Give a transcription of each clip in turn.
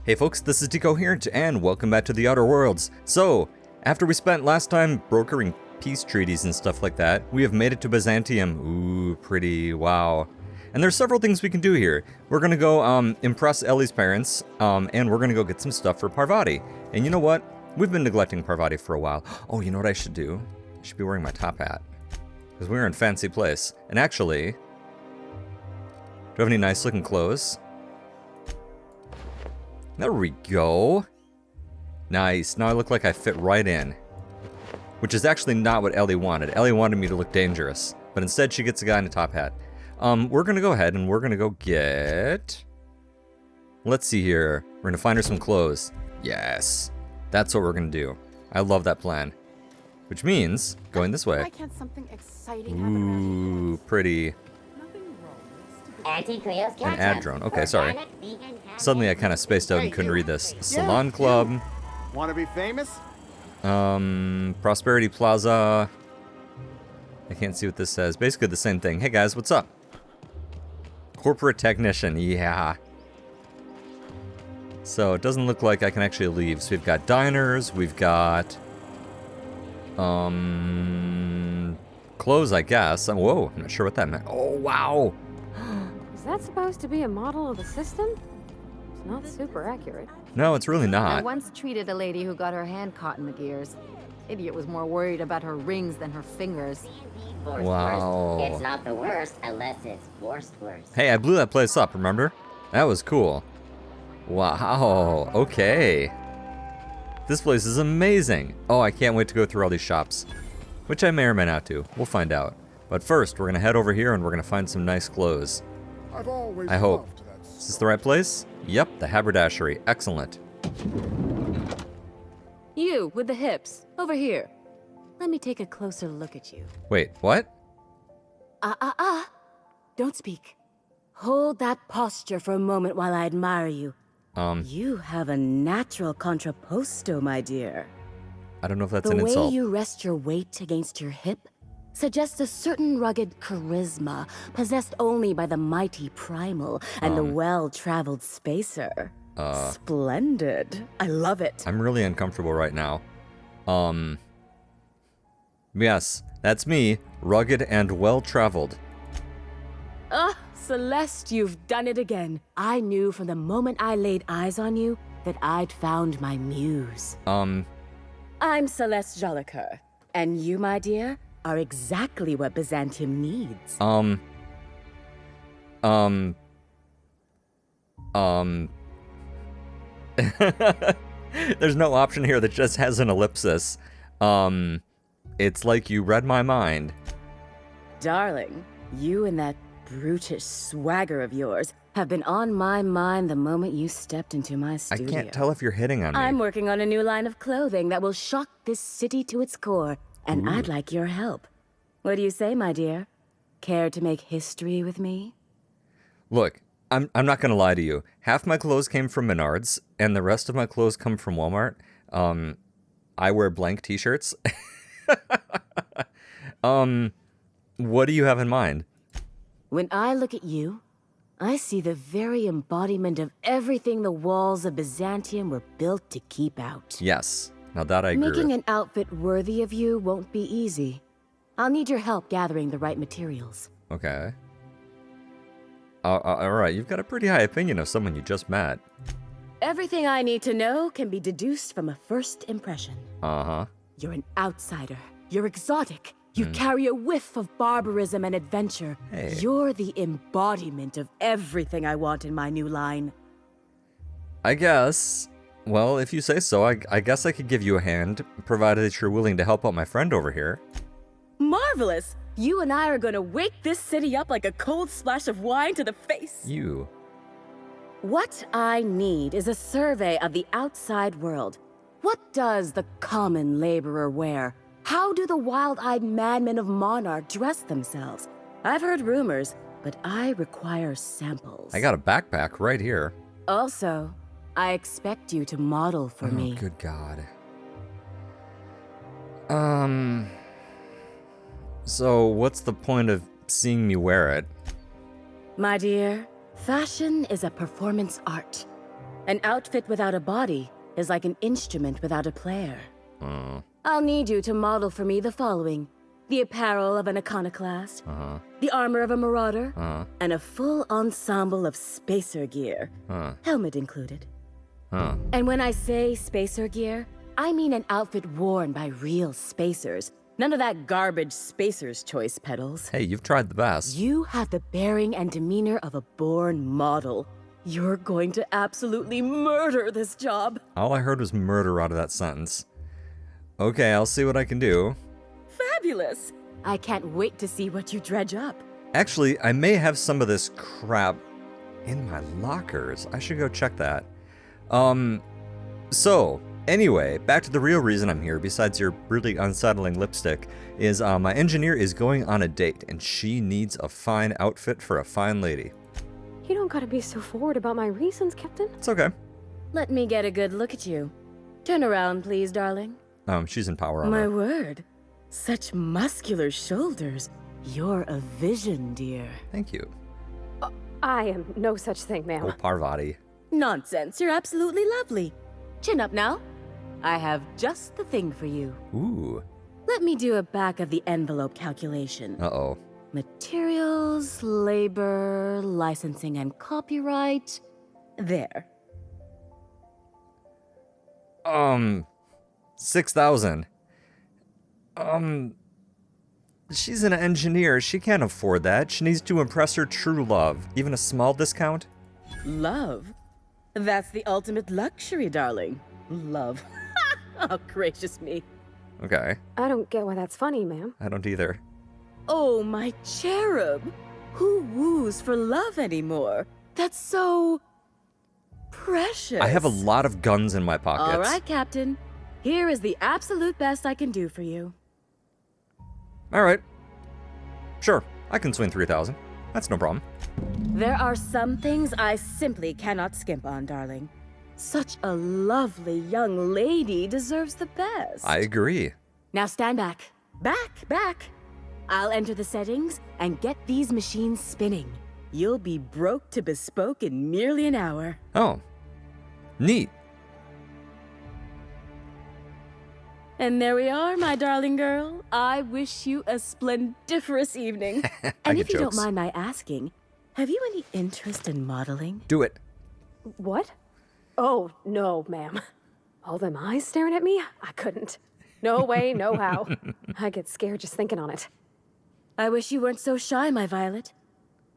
Hey folks, this is Decoherent, and welcome back to the Outer Worlds. So, after we spent last time brokering peace treaties and stuff like that, we have made it to Byzantium. Ooh, pretty, wow. And there's several things we can do here. We're gonna go impress Ellie's parents, and we're gonna go get some stuff for Parvati. And you know what? We've been neglecting Parvati for a while. Oh, you know what I should do? I should be wearing my top hat. Because we're in a fancy place. And actually, do you have any nice looking clothes? There we go. Nice. Now I look like I fit right in. Which is actually not what Ellie wanted. Ellie wanted me to look dangerous. But instead she gets a guy in a top hat. We're going to go ahead and we're going to go get... Let's see here. We're going to find her some clothes. Yes. That's what we're going to do. I love that plan. Which means going this way. Why can't something exciting Ooh, pretty. An ad drone. Okay, sorry. Suddenly I kind of spaced out and couldn't read this. Salon Club. Want to be famous? Prosperity Plaza. I can't see what this says. Basically the same thing. Hey guys, what's up? Corporate Technician. Yeah. So it doesn't look like I can actually leave. So we've got diners. We've got... clothes, I guess. Whoa, I'm not sure what that meant. Oh, wow. Is that supposed to be a model of the system? It's not super accurate. No, it's really I not. once treated a lady who got her hand caught in the gears. Idiot was more worried about her rings than her fingers. Wow. It's not the worst unless it's worst. Hey, I blew that place up, remember? That was cool. Wow, okay. This place is amazing. Oh, I can't wait to go through all these shops. Which I may or may not do. We'll find out. But first, we're going to head over here and we're going to find some nice clothes. I hope. Is this the right place? Yep, the haberdashery. Excellent. You, with the hips, over here. Let me take a closer look at you. Wait, what? Don't speak. Hold that posture for a moment while I admire you. You have a natural contrapposto, my dear. I don't know if that's an insult. The way you rest your weight against your hip suggests a certain rugged charisma possessed only by the mighty primal and the well-traveled spacer. Splendid. I love it. I'm really uncomfortable right now. Yes, that's me, rugged and well-traveled. Celeste, you've done it again. I knew from the moment I laid eyes on you that I'd found my muse. I'm Celeste Jolicoeur, and you, my dear, are exactly what Byzantium needs. There's no option here that just has an ellipsis. It's like you read my mind. Darling, you and that brutish swagger of yours have been on my mind the moment you stepped into my studio. I can't tell if you're hitting on me. I'm working on a new line of clothing that will shock this city to its core, and I'd like your help. What do you say, my dear? Care to make history with me? Look, I'm not gonna lie to you. Half my clothes came from Menards, and the rest of my clothes come from Walmart. I wear blank t-shirts. What do you have in mind? When I look at you, I see the very embodiment of everything the walls of Byzantium were built to keep out. Yes. Now that I agree Making with. an outfit worthy of you won't be easy. I'll need your help gathering the right materials. Okay. Alright, you've got a pretty high opinion of someone you just met. Everything I need to know can be deduced from a first impression. Uh-huh. You're an outsider. You're exotic. You carry a whiff of barbarism and adventure. Hey. You're the embodiment of everything I want in my new line. I guess. Well, if you say so, I guess I could give you a hand, provided that you're willing to help out my friend over here. Marvelous! You and I are gonna wake this city up like a cold splash of wine to the face. You. What I need is a survey of the outside world. What does the common laborer wear? How do the wild-eyed madmen of Monarch dress themselves? I've heard rumors, but I require samples. I got a backpack right here. Also, I expect you to model for me. Oh, good God. So what's the point of seeing me wear it? My dear, fashion is a performance art. An outfit without a body is like an instrument without a player. Uh, I'll need you to model for me the following. The apparel of an iconoclast, the armor of a marauder, and a full ensemble of spacer gear, helmet included. And when I say spacer gear, I mean an outfit worn by real spacers. None of that garbage spacer's choice pedals. Hey, you've tried the best. You have the bearing and demeanor of a born model. You're going to absolutely murder this job. All I heard was murder out of that sentence. Okay, I'll see what I can do. Fabulous! I can't wait to see what you dredge up. Actually, I may have some of this crap in my lockers. I should go check that. So, anyway, back to the real reason I'm here, besides your really unsettling lipstick, is my engineer is going on a date, and she needs a fine outfit for a fine lady. You don't gotta be so forward about my reasons, Captain. It's okay. Let me get a good look at you. Turn around, please, darling. She's in power My armor. word. Such muscular shoulders. You're a vision, dear. Thank you. I am no such thing, ma'am. Oh, Parvati. Nonsense, you're absolutely lovely. Chin up now. I have just the thing for you. Ooh. Let me do a back of the envelope calculation. Uh-oh. Materials, labor, licensing and copyright. There. 6,000. She's an engineer. She can't afford that. She needs to impress her true love. Even a small discount? Love? That's the ultimate luxury, darling. Love. Oh, gracious me. Okay. I don't get why that's funny, ma'am. I don't either. Oh, my cherub. Who woos for love anymore? That's so... precious. I have a lot of guns in my pockets. All right, Captain. Here is the absolute best I can do for you. All right. Sure, I can swing 3,000. That's no problem. There are some things I simply cannot skimp on, darling. Such a lovely young lady deserves the best. I agree. Now stand back. Back. I'll enter the settings and get these machines spinning. You'll be broke to bespoke in merely an hour. Oh. Neat. And there we are, my darling girl. I wish you a splendiferous evening. And if you don't mind my asking, have you any interest in modeling? Do it. What? Oh, no, ma'am. All them eyes staring at me? I couldn't. No way, no how. I get scared just thinking on it. I wish you weren't so shy, my Violet.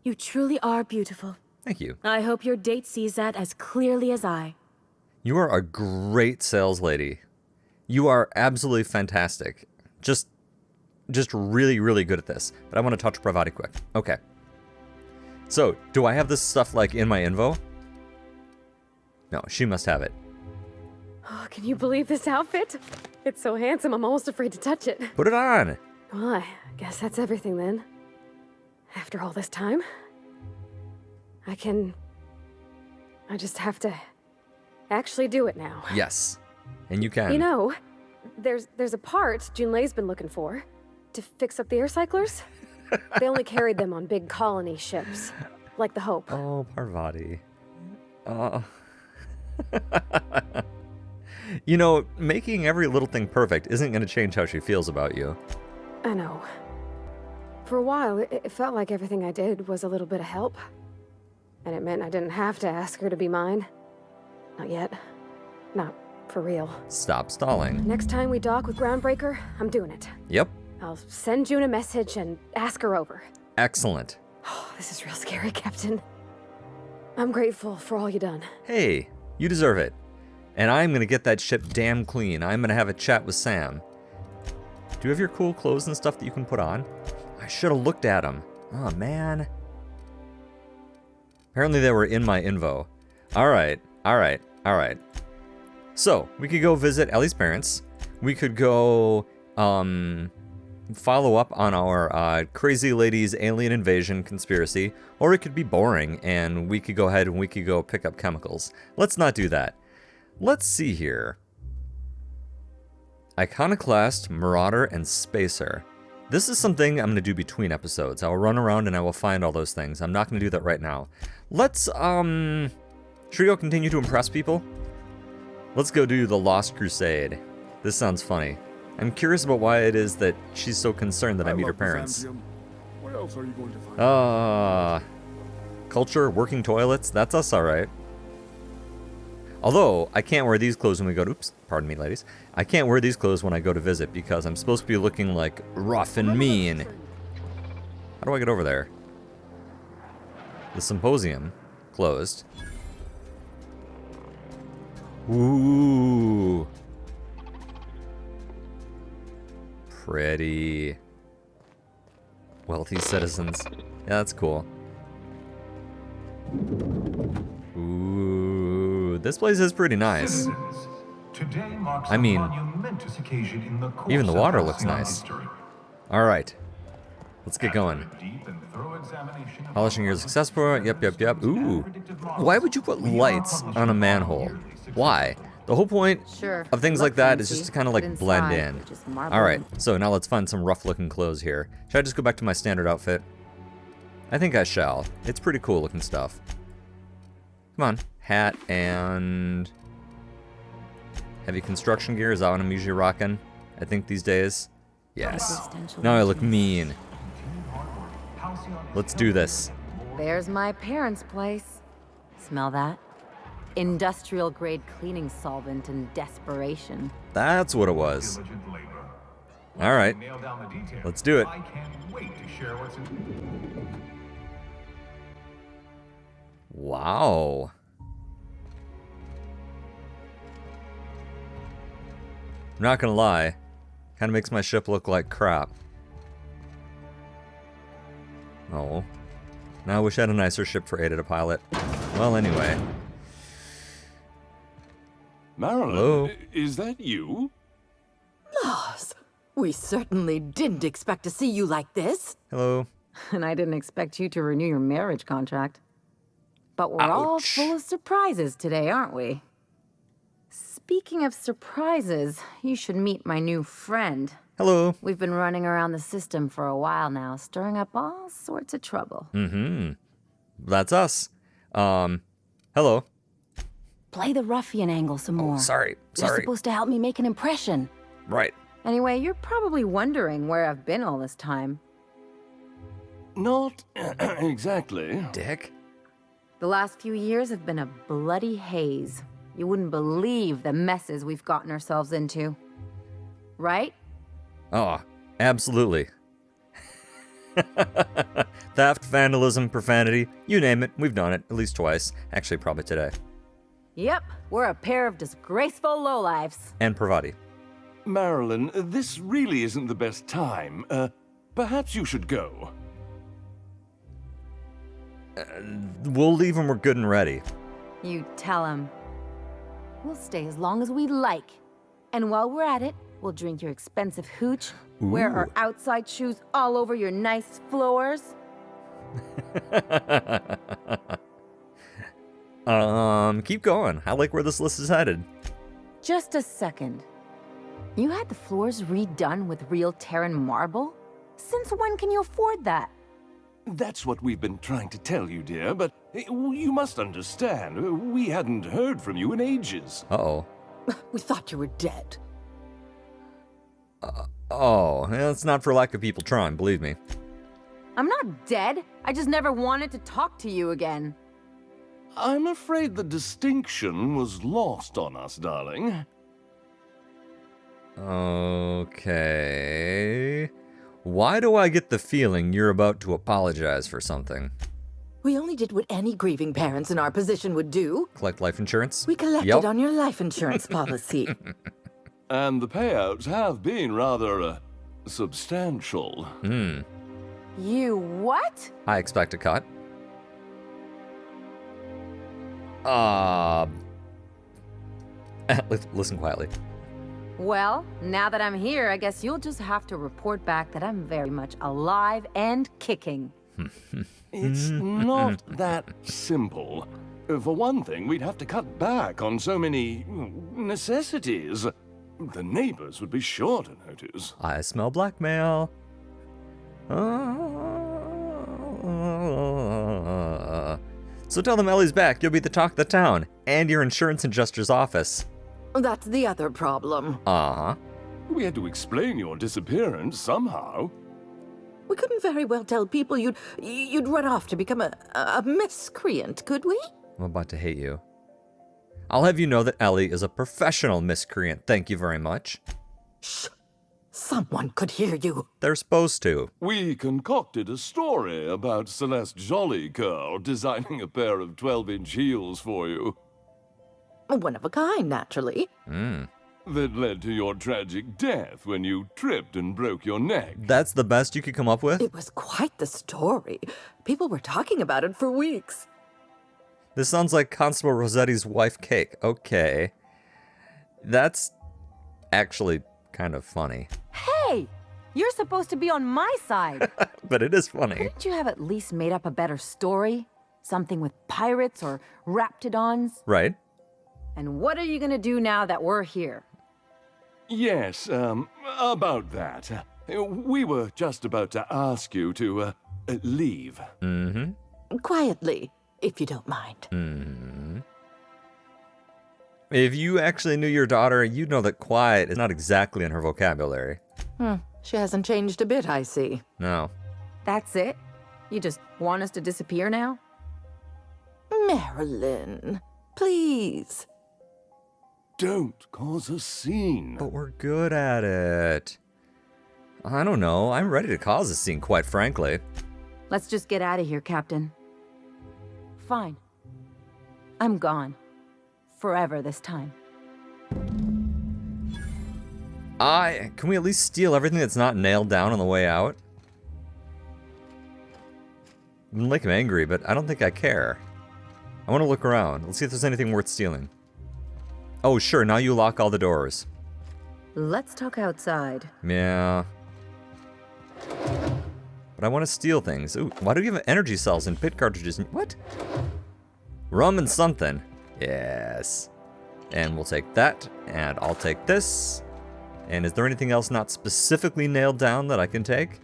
You truly are beautiful. Thank you. I hope your date sees that as clearly as I. You are a great sales lady. You are absolutely fantastic. Just really, really good at this. But I want to touch Parvati quick. Okay. So, do I have this stuff, like, in my info? No, she must have it. Oh, can you believe this outfit? It's so handsome, I'm almost afraid to touch it. Put it on! Well, I guess that's everything then. After all this time, I just have to actually do it now. Yes. And you can. You know, there's a part Junlei's been looking for to fix up the air cyclers. They only carried them on big colony ships, like the Hope. Oh, Parvati. You know, making every little thing perfect isn't going to change how she feels about you. I know. For a while, it felt like everything I did was a little bit of help. And it meant I didn't have to ask her to be mine. Not yet. Not for real. Stop stalling. Next time we dock with Groundbreaker, I'm doing it. Yep. I'll send June a message and ask her over. Excellent. Oh, this is real scary, Captain. I'm grateful for all you done. Hey, you deserve it. And I'm going to get that ship damn clean. I'm going to have a chat with Sam. Do you have your cool clothes and stuff that you can put on? I should have looked at them. Oh, man. Apparently they were in my info. All right. So, we could go visit Ellie's parents. We could go follow up on our crazy lady's alien invasion conspiracy, or it could be boring, and we could go ahead and we could go pick up chemicals. Let's not do that. Let's see here. Iconoclast, Marauder, and Spacer. This is something I'm going to do between episodes. I'll run around and I will find all those things. I'm not going to do that right now. Let's Should we go continue to impress people? Let's go do the Lost Crusade. This sounds funny. I'm curious about why it is that she's so concerned that I meet her parents. Byzantium. What else are you going to find? Culture, working toilets, that's us alright. Although, I can't wear these clothes when we go to, oops, pardon me ladies. I can't wear these clothes when I go to visit because I'm supposed to be looking like rough and mean. How do I get over there? The symposium closed. Ooh. Pretty. Wealthy citizens. Yeah, that's cool. Ooh, this place is pretty nice. Today marks I mean, a momentous occasion in the course even the water of looks Halcyon nice. history. All right, let's get going. After a deep and thorough examination of Polishing your our successful. Yep. Ooh. predictive models, Why would you put we are lights publishing on a our manhole? yearly success Why? The whole point Sure. of things look like that is fancy, just to kind of but like blend inside, in. you're just marbling. All right, so now let's find some rough-looking clothes here. Should I just go back to my standard outfit? I think I shall. It's pretty cool looking stuff. Come on, hat and heavy construction gear. Is that what I'm usually rocking? I think these days. Yes. Existential Now I look emptiness. mean. Let's do this. There's my parents' place. Smell that? Industrial grade cleaning solvent and desperation. That's what it was. diligent labor. All right, Nail down the details. let's do it. I can't wait to share what's in. Wow. I'm not gonna lie, kind of makes my ship look like crap. Oh. Now I wish I had a nicer ship for Ada to pilot. Well, anyway. Marilyn, Hello? is that you? Lars, we certainly didn't expect to see you like this. Hello. And I didn't expect you to renew your marriage contract. But we're all Ouch. full of surprises today, aren't we? Speaking of surprises, you should meet my new friend. Hello. We've been running around the system for a while now, stirring up all sorts of trouble. Mm-hmm. That's us. Hello. Play the ruffian angle some more. Sorry. You're supposed to help me make an impression. Right. Anyway, you're probably wondering where I've been all this time. Not exactly. Dick. The last few years have been a bloody haze. You wouldn't believe the messes we've gotten ourselves into. Right? Oh, absolutely. Theft, vandalism, profanity, you name it, we've done it at least twice. Actually, probably today. Yep, we're a pair of disgraceful lowlifes. And Pravati. Marilyn, this really isn't the best time. Perhaps you should go. We'll leave when we're good and ready. You tell him. We'll stay as long as we like. And while we're at it, we'll drink your expensive hooch, wear our Ooh. outside shoes all over your nice floors. Keep going. I like where this list is headed. Just a second. You had the floors redone with real Terran marble? Since when can you afford that? That's what we've been trying to tell you, dear, but you must understand. We hadn't heard from you in ages. Uh-oh. We thought you were dead. Oh, it's not for lack of people trying, believe me. I'm not dead. I just never wanted to talk to you again. I'm afraid the distinction was lost on us, darling. Okay. Why do I get the feeling you're about to apologize for something? We only did what any grieving parents in our position would do. Collect life insurance? We collected Yep. on your life insurance policy. And the payouts have been rather, substantial. You what? I expect a cut. Listen quietly. Well, now that I'm here, I guess you'll just have to report back that I'm very much alive and kicking. It's not that simple. For one thing, we'd have to cut back on so many necessities. The neighbors would be sure to notice. I smell blackmail. So tell them Ellie's back, you'll be the talk of the town, and your insurance adjuster's office. That's the other problem. Uh-huh. We had to explain your disappearance somehow. We couldn't very well tell people you'd run off to become a miscreant, could we? I'm about to hate you. I'll have you know that Ellie is a professional miscreant, thank you very much. Shh! Someone could hear you. They're supposed to. We concocted a story about Celeste Jollycurl designing a pair of 12-inch heels for you. One of a kind, naturally. That led to your tragic death when you tripped and broke your neck. That's the best you could come up with? It was quite the story. People were talking about it for weeks. This sounds like Constable Rossetti's wife cake. Okay. That's actually kind of funny. Hey! You're supposed to be on my side. But it is funny. Couldn't you have at least made up a better story? Something with pirates or raptidons? Right? And what are you gonna do now that we're here? Yes, about that. We were just about to ask you to, leave. Quietly, if you don't mind. If you actually knew your daughter, you'd know that quiet is not exactly in her vocabulary. She hasn't changed a bit, I see. No. That's it? You just want us to disappear now? Marilyn, please. Don't cause a scene. But we're good at it. I don't know. I'm ready to cause a scene, quite frankly. Let's just get out of here, Captain. Fine. I'm gone. Forever this time. Can we at least steal everything that's not nailed down on the way out? I'm gonna make him angry, but I don't think I care. I want to look around. Let's see if there's anything worth stealing. Oh, sure, now you lock all the doors. Let's talk outside. Yeah. But I want to steal things. Ooh, why do you have energy cells and pit cartridges? What? Rum and something. Yes. And we'll take that, and I'll take this. And is there anything else not specifically nailed down that I can take?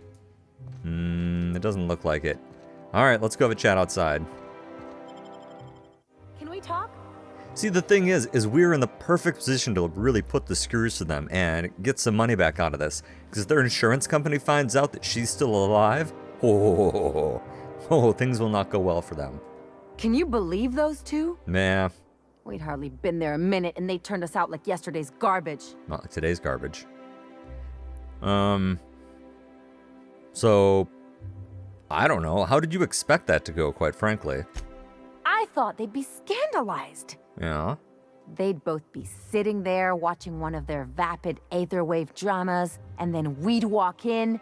It doesn't look like it. Alright, let's go have a chat outside. Can we talk? See, the thing is we're in the perfect position to really put the screws to them and get some money back out of this. Because if their insurance company finds out that she's still alive, things will not go well for them. Can you believe those two? Nah, We'd hardly been there a minute and they turned us out like yesterday's garbage. not like today's garbage. So, I don't know. How did you expect that to go, quite frankly? I thought they'd be scandalized. Yeah. They'd both be sitting there watching one of their vapid aetherwave dramas, and then we'd walk in.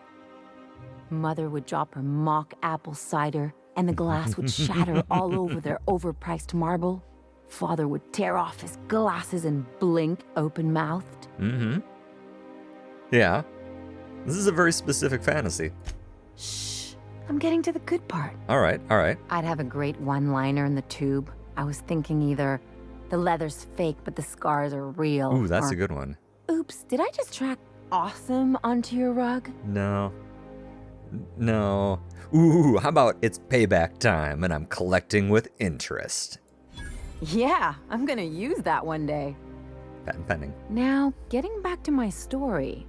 Mother would drop her mock apple cider, and the glass would shatter all over their overpriced marble. Father would tear off his glasses and blink open-mouthed. Yeah. This is a very specific fantasy. Shh, I'm getting to the good part. Alright. I'd have a great one-liner in the tube. I was thinking either the leather's fake, but the scars are real. Ooh, that's or, a good one. Oops, did I just track awesome onto your rug? No. Ooh, how about it's payback time and I'm collecting with interest? Yeah, I'm gonna use that one day. Patent pending. Now, getting back to my story.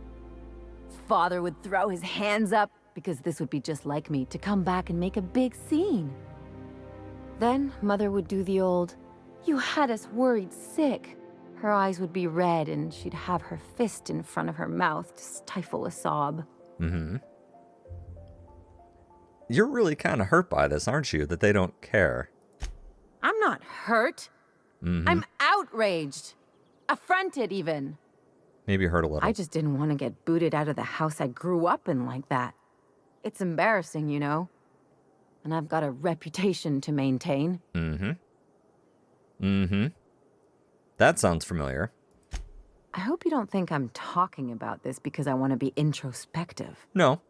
Father would throw his hands up, because this would be just like me, to come back and make a big scene. Then Mother would do the old, "You had us worried sick." Her eyes would be red and she'd have her fist in front of her mouth to stifle a sob. You're really kind of hurt by this, aren't you? That they don't care. I'm not hurt. I'm outraged. Affronted, even. Maybe hurt a little. I just didn't want to get booted out of the house I grew up in like that. It's embarrassing, you know? And I've got a reputation to maintain. That sounds familiar. I hope you don't think I'm talking about this because I want to be introspective. No.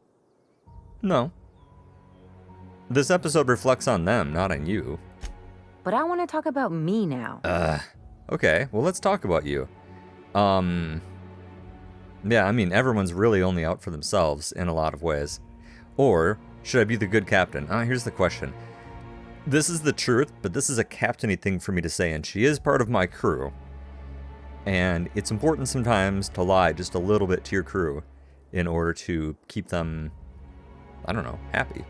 This episode reflects on them, not on you. But I want to talk about me now. Okay, well, let's talk about you. Yeah, I mean, everyone's really only out for themselves in a lot of ways. Or, should I be the good captain? Here's the question. This is the truth, but this is a captainy thing for me to say, and she is part of my crew. And it's important sometimes to lie just a little bit to your crew in order to keep them, I don't know, happy.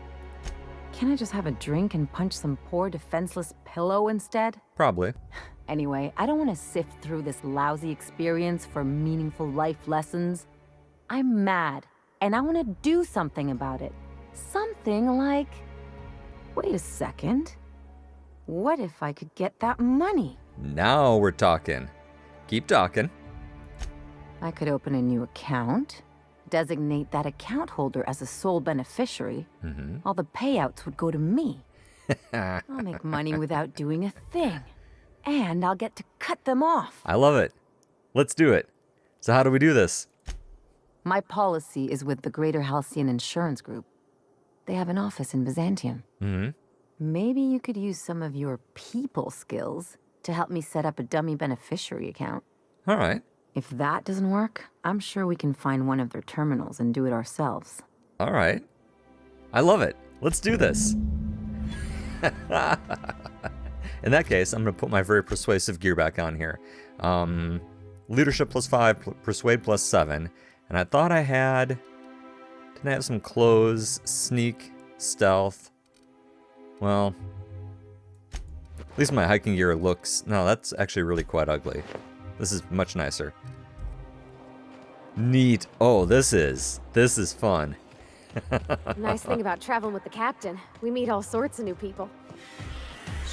Can I just have a drink and punch some poor defenseless pillow instead? Probably. Anyway, I don't want to sift through this lousy experience for meaningful life lessons. I'm mad, and I want to do something about it. Something like... Wait a second. What if I could get that money? Now we're talking. Keep talking. I could open a new account, designate that account holder as a sole beneficiary. All the payouts would go to me. I'll make money without doing a thing. And I'll get to cut them off. I love it. Let's do it. So how do we do this? My policy is with the Greater Halcyon Insurance Group. They have an office in Byzantium. Maybe you could use some of your people skills to help me set up a dummy beneficiary account. All right. If that doesn't work, I'm sure we can find one of their terminals and do it ourselves. All right. I love it. Let's do this. In that case, I'm going to put my very persuasive gear back on here. Leadership +5, persuade +7. And I thought I had... Didn't I have some clothes, sneak, stealth? Well, at least my hiking gear looks... No, that's actually really quite ugly. This is much nicer. Neat. Oh, this is fun. Nice thing about traveling with the captain. We meet all sorts of new people.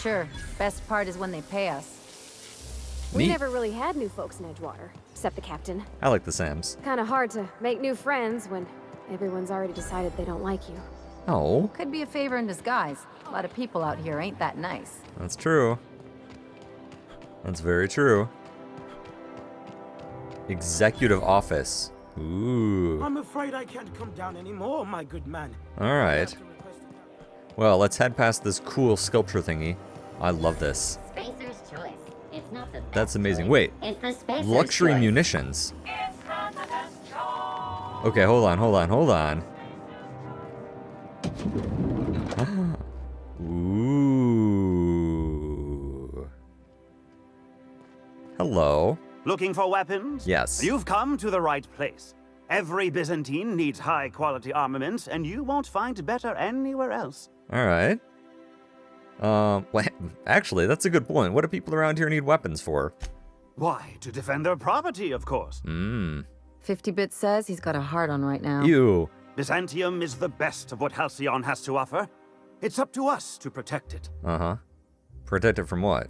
Sure, best part is when they pay us. We Neat. never really had new folks in Edgewater, except the captain. I like the Sams. Kind of hard to make new friends when everyone's already decided they don't like you. Oh, Could be a favor in disguise. A lot of people out here ain't that nice. that's true. That's very true. Executive office. Ooh. I'm afraid I can't come down anymore, my good man. All right. Well, let's head past this cool sculpture thingy. I love this. Spacer's choice. It's not the best That's amazing. choice. Wait. It's the Spacer's Luxury choice. munitions. Okay, hold on. Ooh. Hello. Looking for weapons? Yes. You've come to the right place. Every Byzantine needs high-quality armaments, and you won't find better anywhere else. All right. Well, actually, that's a good point. What do people around here need weapons for? Why, to defend their property, of course. 50-Bit says he's got a hard on right now. Ew. Byzantium is the best of what Halcyon has to offer. It's up to us to protect it. Uh-huh. Protect it from what?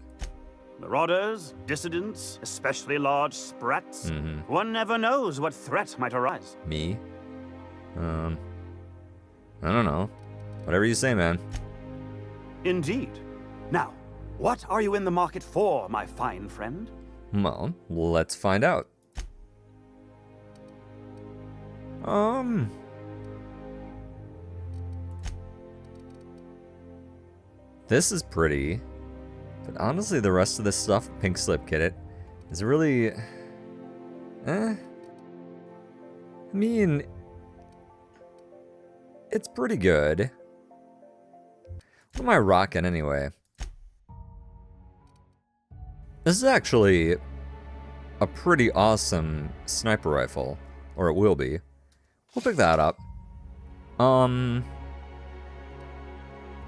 Marauders, dissidents, especially large sprats. One never knows what threat might arise. Me? I don't know. Whatever you say, man. Indeed. Now, what are you in the market for, my fine friend? Well, let's find out. This is pretty. But honestly, the rest of this stuff, pink slip kit, is really... I mean... It's pretty good. What am I rocking anyway? This is actually a pretty awesome sniper rifle. Or it will be. We'll pick that up.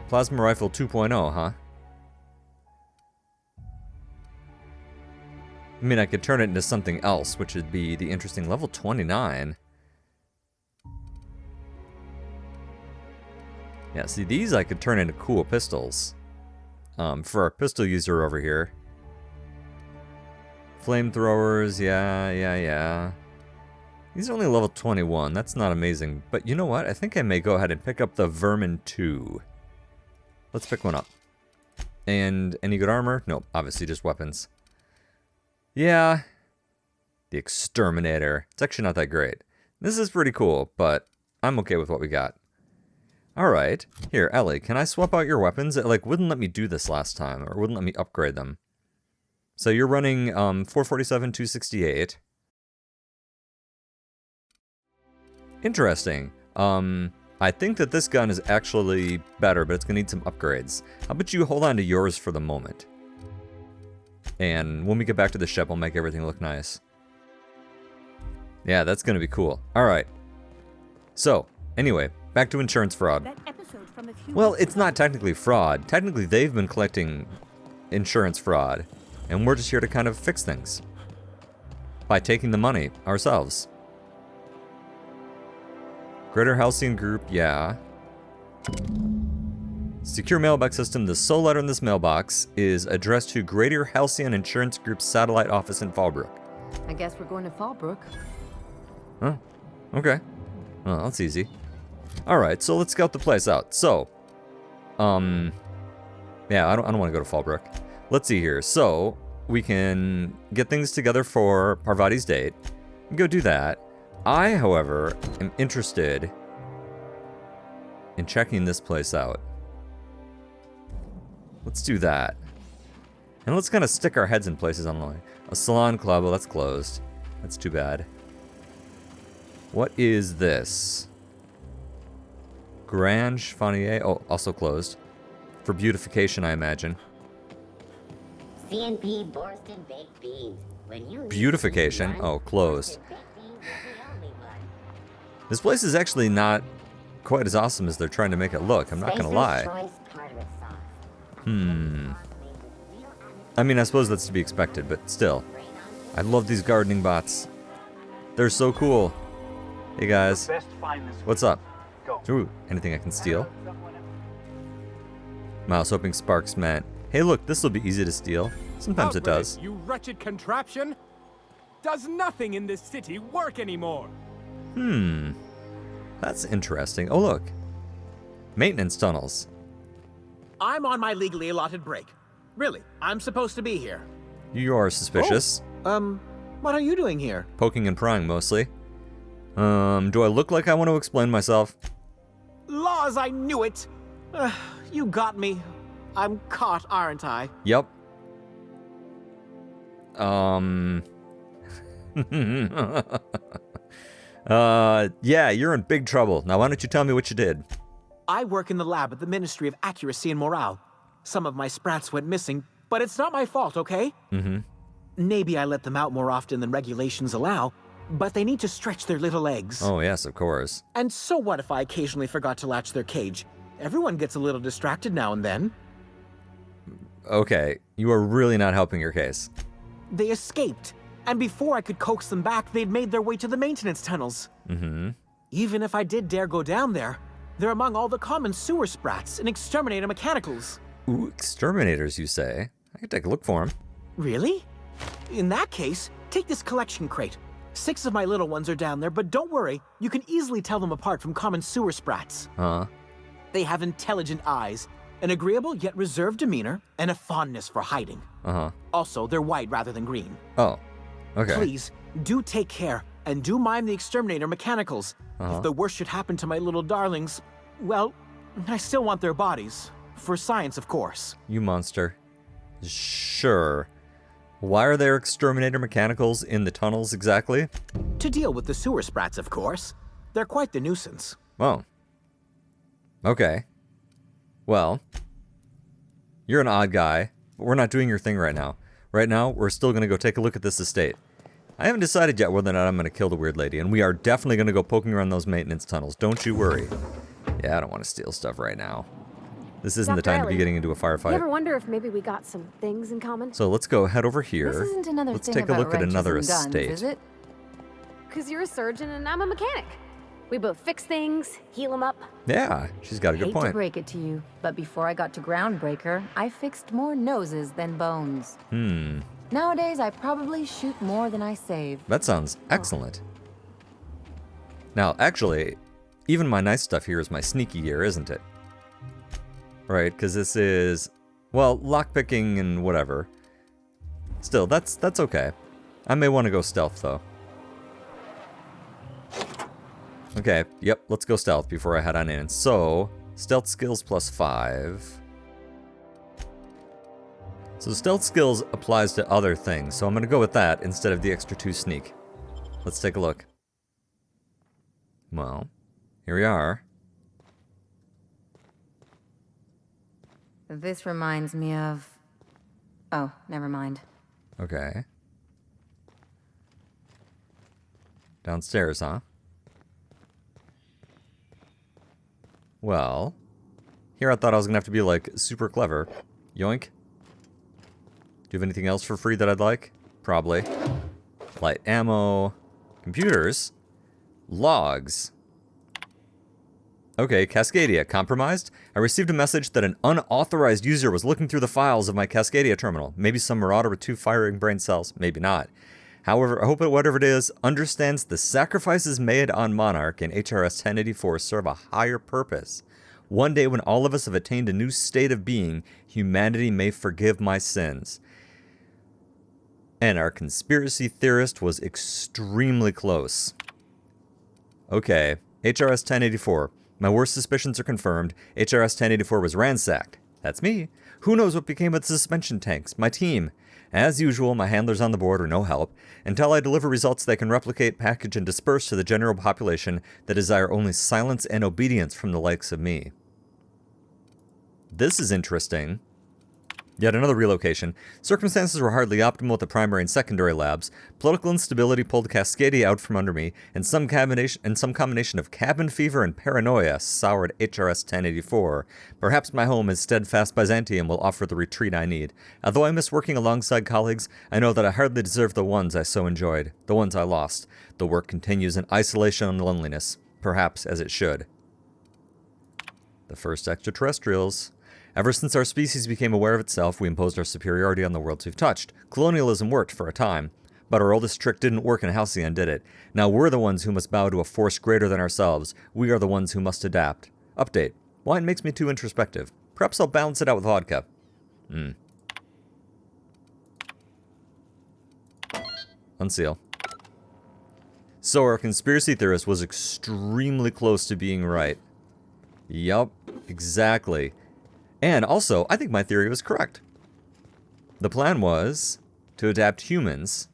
Plasma rifle 2.0, huh? I mean, I could turn it into something else, which would be the interesting level 29. Yeah, see, these I could turn into cool pistols. For our pistol user over here. Flamethrowers, yeah. These are only level 21, that's not amazing. But you know what? I think I may go ahead and pick up the Vermin 2. Let's pick one up. And any good armor? Nope, obviously just weapons. Yeah. The Exterminator. It's actually not that great. This is pretty cool, but I'm okay with what we got. Alright. Here, Ellie, can I swap out your weapons? It, wouldn't let me do this last time, or wouldn't let me upgrade them. So you're running, 447, 268. Interesting. I I think that this gun is actually better, but it's going to need some upgrades. How about you hold on to yours for the moment? And when we get back to the ship, I'll make everything look nice. Yeah, that's going to be cool. All right. So, anyway, back to insurance fraud. Well, it's not technically fraud. Technically, they've been collecting insurance fraud, and we're just here to kind of fix things by taking the money ourselves. Greater Halcyon Group, yeah. Secure mailbox system. The sole letter in this mailbox is addressed to Greater Halcyon Insurance Group's satellite office in Fallbrook. I guess we're going to Fallbrook. Oh, okay. Well, that's easy. Alright, so let's scout the place out. So, yeah, I don't want to go to Fallbrook. Let's see here. So, we can get things together for Parvati's date. Go do that. I, however, am interested in checking this place out. Let's do that. And let's kind of stick our heads in places online. A salon club, well, that's closed. That's too bad. What is this? Grange Fonnier, oh, also closed. For beautification, I imagine. C&P Borston Baked Beans. When you Beautification? Oh, closed. This place is actually not quite as awesome as they're trying to make it look, I'm not gonna lie. I mean, I suppose that's to be expected, but still. I love these gardening bots. They're so cool. Hey guys, what's up? Ooh, anything I can steal? Mouse hoping sparks meant. Hey look, this will be easy to steal. Sometimes it does. You wretched contraption! Does nothing in this city work anymore? That's interesting. Oh look. Maintenance tunnels. I'm on my legally allotted break. Really, I'm supposed to be here. You are suspicious. What are you doing here? Poking and prying mostly. Do I look like I want to explain myself? Laws, I knew it! You got me. I'm caught, aren't I? Yep. Yeah, you're in big trouble. Now why don't you tell me what you did? I work in the lab at the Ministry of Accuracy and Morale. Some of my sprats went missing, but it's not my fault, okay? Maybe I let them out more often than regulations allow, but they need to stretch their little legs. Oh yes, of course. And so what if I occasionally forgot to latch their cage? Everyone gets a little distracted now and then. Okay, you are really not helping your case. They escaped, and before I could coax them back, they'd made their way to the maintenance tunnels. Even if I did dare go down there, they're among all the common sewer sprats and exterminator mechanicals. Ooh, exterminators, you say? I could take a look for them. Really? In that case, take this collection crate. 6 of my little ones are down there, but don't worry, you can easily tell them apart from common sewer sprats. They have intelligent eyes, an agreeable yet reserved demeanor, and a fondness for hiding. Also, they're white rather than green. Oh, okay. Please, do take care, and do mime the exterminator mechanicals. If the worst should happen to my little darlings, well, I still want their bodies. For science, of course. You monster. Sure. Why are there exterminator mechanicals in the tunnels exactly? To deal with the sewer sprats, of course. They're quite the nuisance. Oh. Okay. Well, you're an odd guy, but we're not doing your thing right now. Right now, we're still going to go take a look at this estate. I haven't decided yet whether or not I'm going to kill the weird lady, and we are definitely going to go poking around those maintenance tunnels. Don't you worry. Yeah, I don't want to steal stuff right now. This isn't the time to be getting into a firefight. You ever wonder if maybe we got some things in common? So let's go head over here. This isn't another Let's thing take a about look at wrenches another and guns, estate. is it? Because you're a surgeon and I'm a mechanic. We both fix things, heal them up. Yeah, she's got a good Hate to point. break it to you, but before I got to Groundbreaker, I fixed more noses than bones. Nowadays, I probably shoot more than I save. That sounds excellent. Now, actually, even my nice stuff here is my sneaky gear, isn't it? Right, because this is, well, lockpicking and whatever. Still, that's okay. I may want to go stealth, though. Okay, yep, let's go stealth before I head on in. So, stealth skills +5. So stealth skills applies to other things, so I'm going to go with that instead of the extra 2 sneak. Let's take a look. Well, here we are. This reminds me of... Oh, never mind. Okay. Downstairs, huh? Well, here I thought I was gonna have to be, like, super clever. Yoink. Do you have anything else for free that I'd like? Probably. Light ammo. Computers. Logs. Okay, Cascadia. Compromised? I received a message that an unauthorized user was looking through the files of my Cascadia terminal. Maybe some marauder with 2 firing brain cells. Maybe not. However, I hope that whatever it is understands the sacrifices made on Monarch and HRS 1084 serve a higher purpose. One day when all of us have attained a new state of being, humanity may forgive my sins. And our conspiracy theorist was extremely close. Okay, HRS 1084. My worst suspicions are confirmed. HRS 1084 was ransacked. That's me. Who knows what became of the suspension tanks? My team. As usual, my handlers on the board are no help. Until I deliver results they can replicate, package, and disperse to the general population that desire only silence and obedience from the likes of me. This is interesting. Yet another relocation. Circumstances were hardly optimal at the primary and secondary labs. Political instability pulled Cascadia out from under me, and some combination of cabin fever and paranoia soured HRS 1084. Perhaps my home as steadfast Byzantium will offer the retreat I need. Although I miss working alongside colleagues, I know that I hardly deserve the ones I so enjoyed, the ones I lost. The work continues in isolation and loneliness, perhaps as it should. The first extraterrestrials. Ever since our species became aware of itself, we imposed our superiority on the worlds we've touched. Colonialism worked for a time, but our oldest trick didn't work in Halcyon, did it? Now we're the ones who must bow to a force greater than ourselves. We are the ones who must adapt. Update. Wine makes me too introspective. Perhaps I'll balance it out with vodka. Unseal. So our conspiracy theorist was extremely close to being right. Yup, exactly. And also, I think my theory was correct. The plan was to adapt humans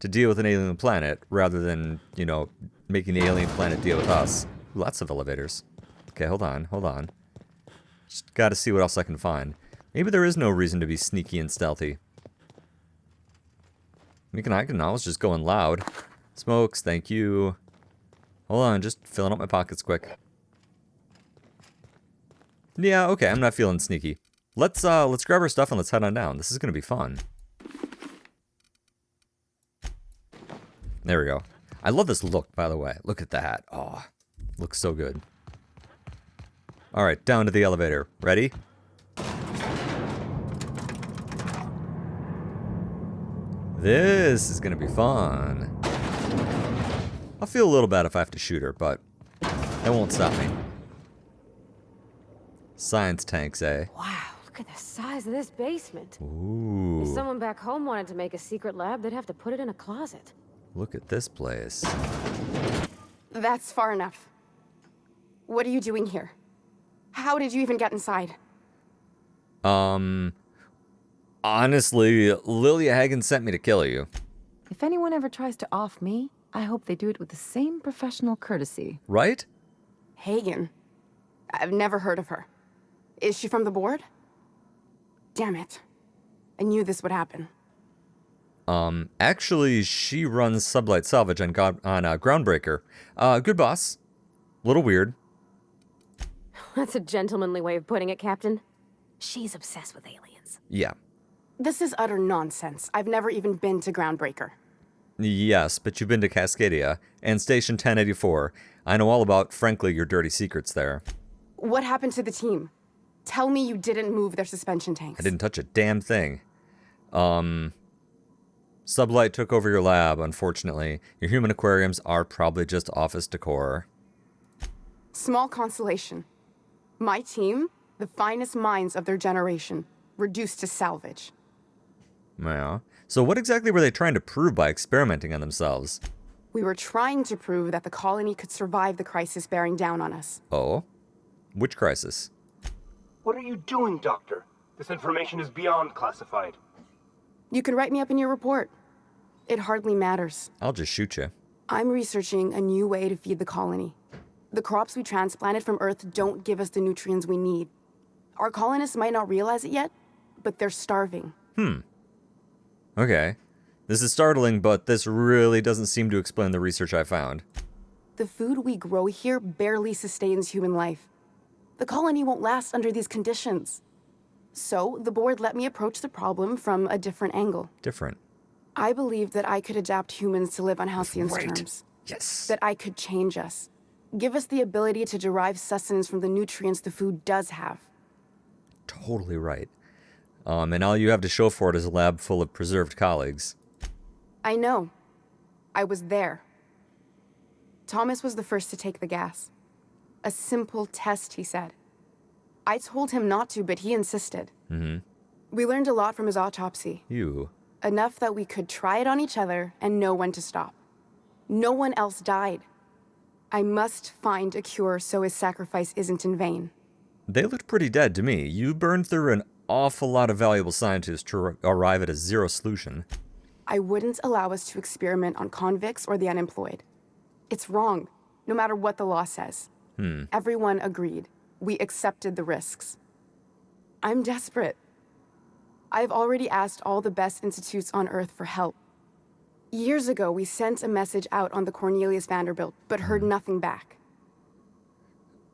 to deal with an alien planet rather than, you know, making the alien planet deal with us. Lots of elevators. Okay, hold on. Just gotta see what else I can find. Maybe there is no reason to be sneaky and stealthy. I can always just go in loud. Smokes, thank you. Hold on, just filling up my pockets quick. Yeah, okay, I'm not feeling sneaky. Let's grab our stuff and let's head on down. This is gonna be fun. There we go. I love this look, by the way. Look at that. Oh, looks so good. Alright, down to the elevator. Ready? This is gonna be fun. I'll feel a little bad if I have to shoot her, but that won't stop me. Science tanks, eh? Wow, look at the size of this basement. Ooh. If someone back home wanted to make a secret lab, they'd have to put it in a closet. Look at this place. That's far enough. What are you doing here? How did you even get inside? Honestly, Lilia Hagen sent me to kill you. If anyone ever tries to off me, I hope they do it with the same professional courtesy. Right? Hagen? I've never heard of her. Is she from the board? Damn it. I knew this would happen. Actually, she runs Sublight Salvage on Groundbreaker. Good boss. Little weird. That's a gentlemanly way of putting it, Captain. She's obsessed with aliens. Yeah. This is utter nonsense. I've never even been to Groundbreaker. Yes, but you've been to Cascadia and Station 1084. I know all about, frankly, your dirty secrets there. What happened to the team? Tell me you didn't move their suspension tanks. I didn't touch a damn thing. Sublight took over your lab, unfortunately. Your human aquariums are probably just office decor. Small consolation. My team, the finest minds of their generation, reduced to salvage. Yeah. So what exactly were they trying to prove by experimenting on themselves? We were trying to prove that the colony could survive the crisis bearing down on us. Oh? Which crisis? What are you doing, Doctor? This information is beyond classified. You can write me up in your report. It hardly matters. I'll just shoot you. I'm researching a new way to feed the colony. The crops we transplanted from Earth don't give us the nutrients we need. Our colonists might not realize it yet, but they're starving. Okay. This is startling, but this really doesn't seem to explain the research I found. The food we grow here barely sustains human life. The colony won't last under these conditions. So, the board let me approach the problem from a different angle. Different. I believed that I could adapt humans to live on Halcyon's terms. Yes. That I could change us. Give us the ability to derive sustenance from the nutrients the food does have. Totally right. And all you have to show for it is a lab full of preserved colleagues. I know. I was there. Thomas was the first to take the gas. A simple test, he said. I told him not to, but he insisted. We learned a lot from his autopsy. Enough that we could try it on each other and know when to stop. No one else died. I must find a cure so his sacrifice isn't in vain. They looked pretty dead to me. You burned through an awful lot of valuable scientists to arrive at a zero solution. I wouldn't allow us to experiment on convicts or the unemployed. It's wrong, no matter what the law says. Everyone agreed. We accepted the risks. I'm desperate. I've already asked all the best institutes on Earth for help. Years ago, we sent a message out on the Cornelius Vanderbilt, but heard nothing back.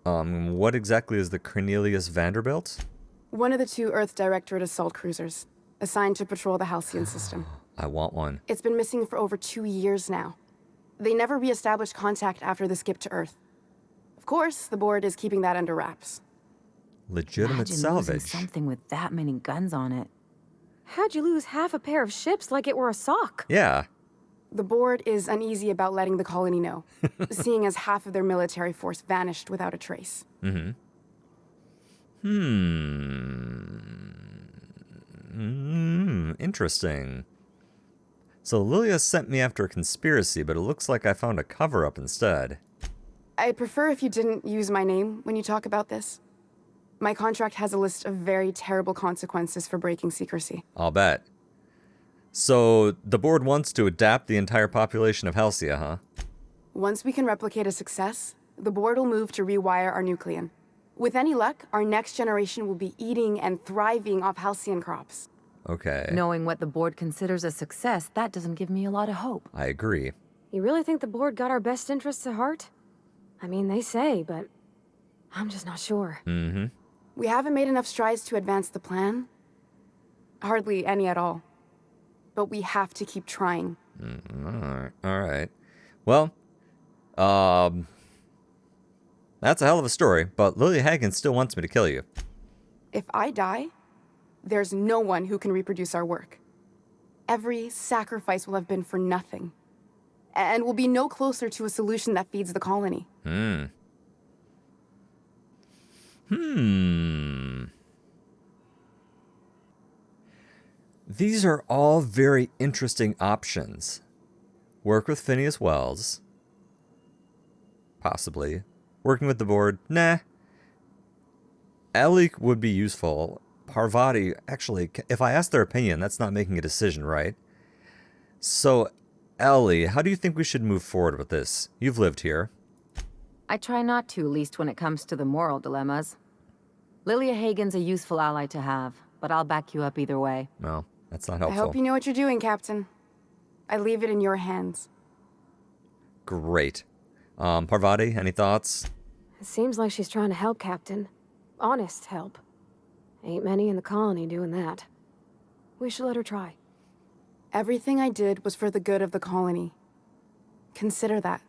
What exactly is the Cornelius Vanderbilt? One of the 2 Earth Directorate assault cruisers, assigned to patrol the Halcyon system. I want one. It's been missing for over 2 years now. They never re-established contact after the skip to Earth. Of course, the board is keeping that under wraps. Legitimate Imagine salvage. losing something with that many guns on it. How'd you lose half a pair of ships like it were a sock? Yeah. The board is uneasy about letting the colony know, seeing as half of their military force vanished without a trace. Interesting. So Lilia sent me after a conspiracy, but it looks like I found a cover-up instead. I'd prefer if you didn't use my name when you talk about this. My contract has a list of very terrible consequences for breaking secrecy. I'll bet. So the board wants to adapt the entire population of Halcyon, huh? Once we can replicate a success, the board will move to rewire our nucleon. With any luck, our next generation will be eating and thriving off Halcyon crops. Okay. Knowing what the board considers a success, that doesn't give me a lot of hope. I agree. You really think the board got our best interests at heart? I mean, they say, but I'm just not sure. We haven't made enough strides to advance the plan. Hardly any at all. But we have to keep trying. All right. Well, that's a hell of a story, but Lily Hagen still wants me to kill you. If I die, there's no one who can reproduce our work. Every sacrifice will have been for nothing. And we'll be no closer to a solution that feeds the colony. These are all very interesting options. Work with Phineas Wells. Possibly. Working with the board. Nah. Ellie would be useful. Parvati, actually, if I ask their opinion, that's not making a decision, right? So, Ellie, how do you think we should move forward with this? You've lived here. I try not to, least when it comes to the moral dilemmas. Lilia Hagen's a useful ally to have, but I'll back you up either way. No, that's not I helpful. hope you know what you're doing, Captain. I leave it in your hands. Great. Parvati, any thoughts? It seems like she's trying to help, Captain. Honest help. Ain't many in the colony doing that. We should let her try. Everything I did was for the good of the colony. Consider that.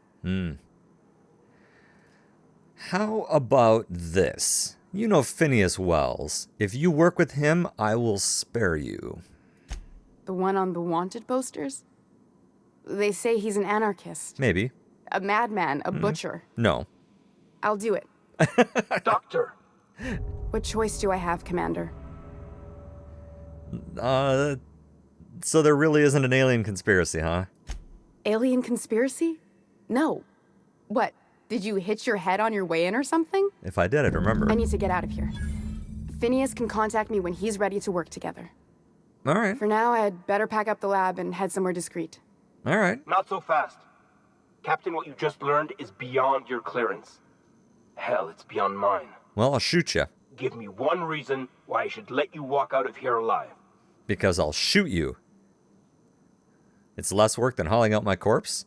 How about this? You know Phineas Wells. If you work with him, I will spare you. The one on the wanted posters? They say he's an anarchist. Maybe. A madman, a butcher. No. I'll do it. Doctor! What choice do I have, Commander? So there really isn't an alien conspiracy, huh? Alien conspiracy? No. What? Did you hit your head on your way in or something? If I did, I'd remember. I need to get out of here. Phineas can contact me when he's ready to work together. All right. For now, I'd better pack up the lab and head somewhere discreet. All right. Not so fast. Captain, what you just learned is beyond your clearance. Hell, it's beyond mine. Well, I'll shoot you. Give me one reason why I should let you walk out of here alive. Because I'll shoot you. It's less work than hauling out my corpse?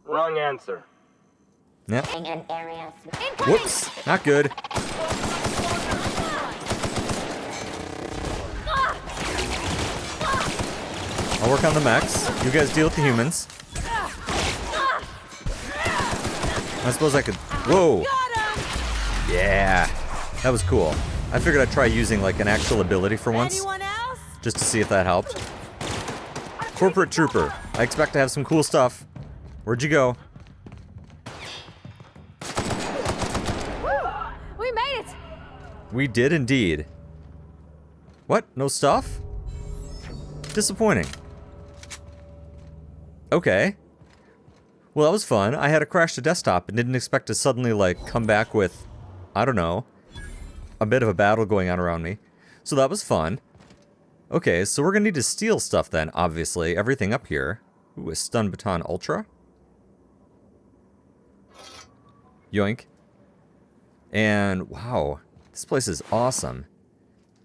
Wrong answer. Yep. Whoops, not good. I'll work on the mechs. You guys deal with the humans. I suppose I could... Whoa! Yeah! That was cool. I figured I'd try using like an actual ability for once. Just to see if that helped. Corporate Trooper. I expect to have some cool stuff. Where'd you go? We made it! We did indeed. What? No stuff? Disappointing. Okay. Well, that was fun. I had to crash the desktop and didn't expect to suddenly, like, come back with, I don't know, a bit of a battle going on around me. So that was fun. Okay, so we're gonna need to steal stuff then, obviously. Everything up here. Ooh, a stun baton ultra. Yoink. And, wow, this place is awesome.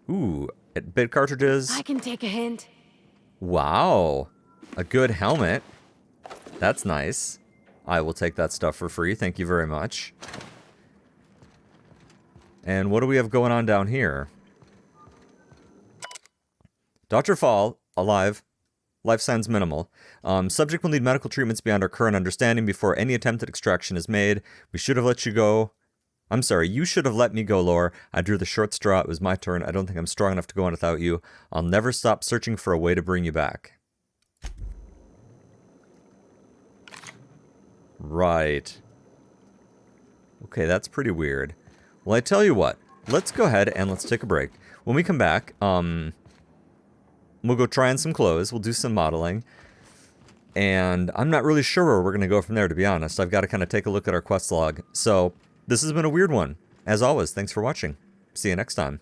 Ooh, bit cartridges. I can take a hint. Wow, a good helmet. That's nice. I will take that stuff for free, thank you very much. And what do we have going on down here? Dr. Fall, alive. Life signs minimal. Subject will need medical treatments beyond our current understanding before any attempt at extraction is made. We should have let you go. I'm sorry, you should have let me go, Lore. I drew the short straw. It was my turn. I don't think I'm strong enough to go on without you. I'll never stop searching for a way to bring you back. Right. Okay, that's pretty weird. Well, I tell you what. Let's go ahead and let's take a break. When we come back, we'll go try on some clothes. We'll do some modeling. And I'm not really sure where we're going to go from there, to be honest. I've got to kind of take a look at our quest log. So, this has been a weird one. As always, thanks for watching. See you next time.